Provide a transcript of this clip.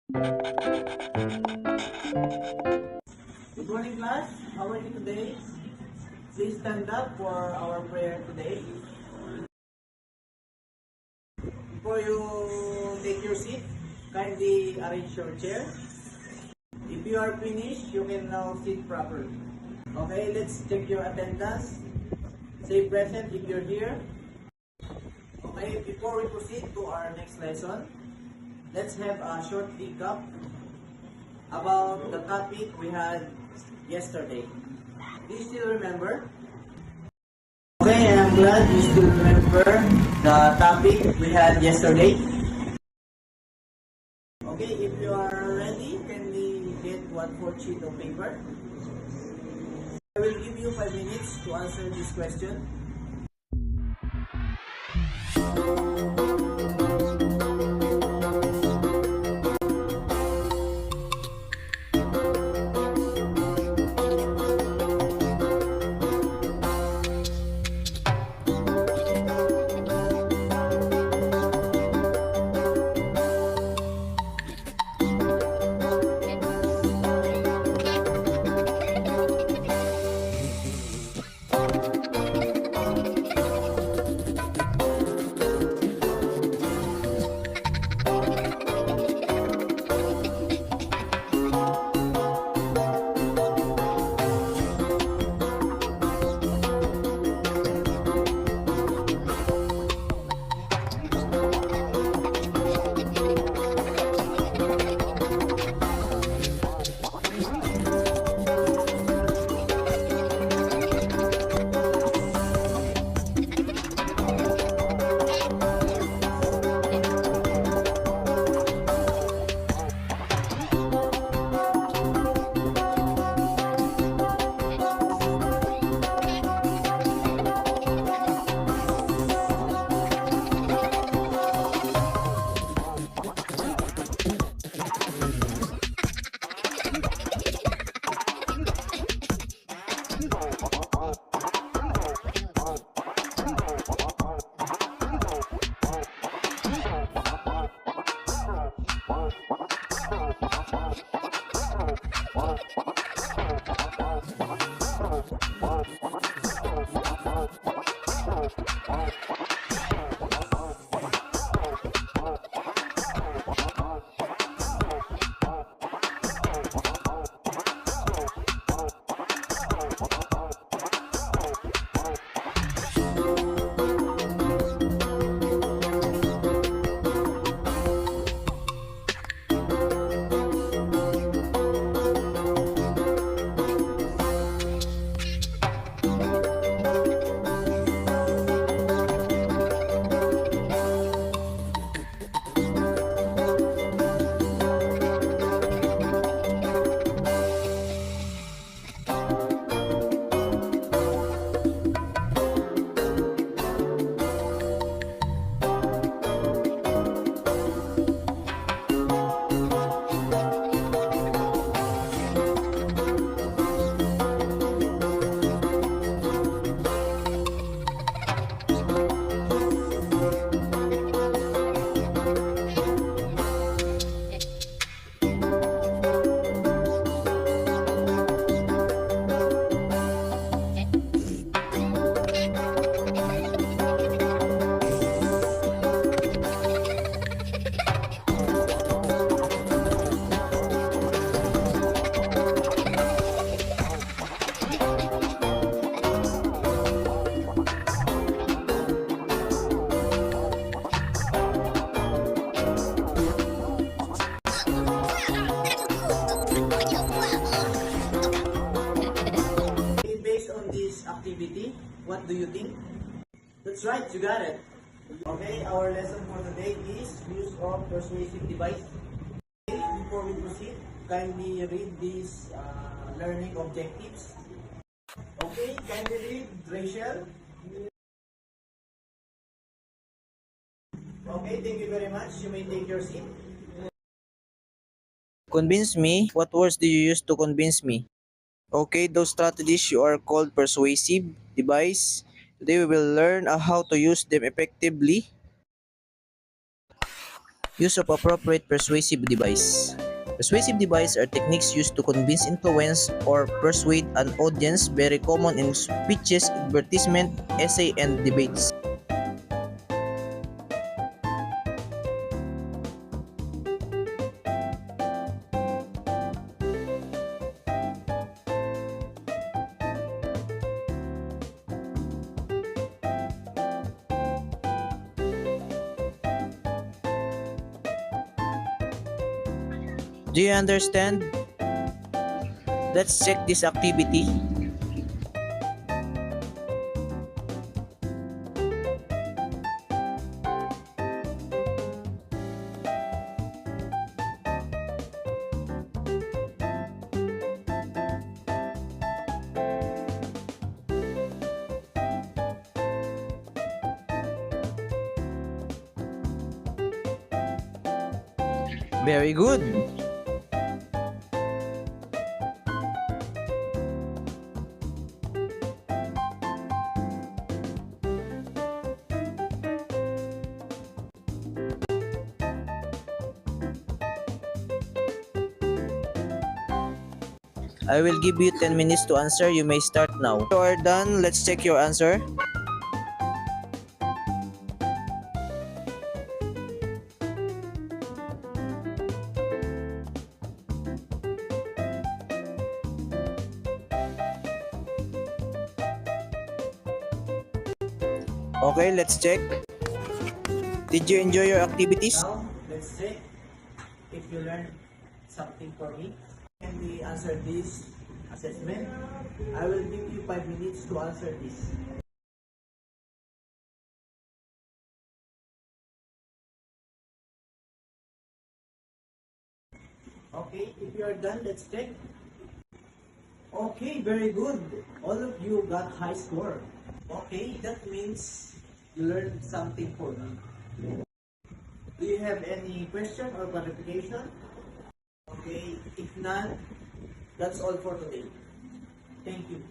Good morning, class. How are you today? Please stand up for our prayer today. Before you take your seat, kindly arrange your chair. If you are finished, you can now sit properly. Okay, let's check your attendance. Say present if you're here. Okay, before we proceed to our next lesson, let's have a short recap about the topic we had yesterday. Do you still remember? Okay, I'm glad you still remember the topic we had yesterday. Okay, if you are ready, can we get 1/4 sheet of paper? I will give you 5 minutes to answer this question. Based on this activity, what do you think? That's right, you got it. Okay, our lesson for today is use of persuasive device. Okay, before we proceed, kindly read these learning objectives. Okay, kindly read, Rachel. Okay, thank you very much. You may take your seat. Convince me? What words do you use to convince me? Okay, those strategies you are called persuasive device. Today we will learn how to use them effectively. Use of appropriate persuasive device. Persuasive devices are techniques used to convince, influence, or persuade an audience, very common in speeches, advertisement, essay, and debates. Do you understand? Let's check this activity. Very good. I will give you 10 minutes to answer. You may start now. If you are done, let's check your answer. Okay, let's check. Did you enjoy your activities? Now, let's check if you learned something from me. Can we answer this assessment? I will give you 5 minutes to answer this. Okay, if you are done, let's check. Okay, very good. All of you got high score. Okay, that means you learned something for me. Do you have any question or clarification? Okay, if not, that's all for today. Thank you.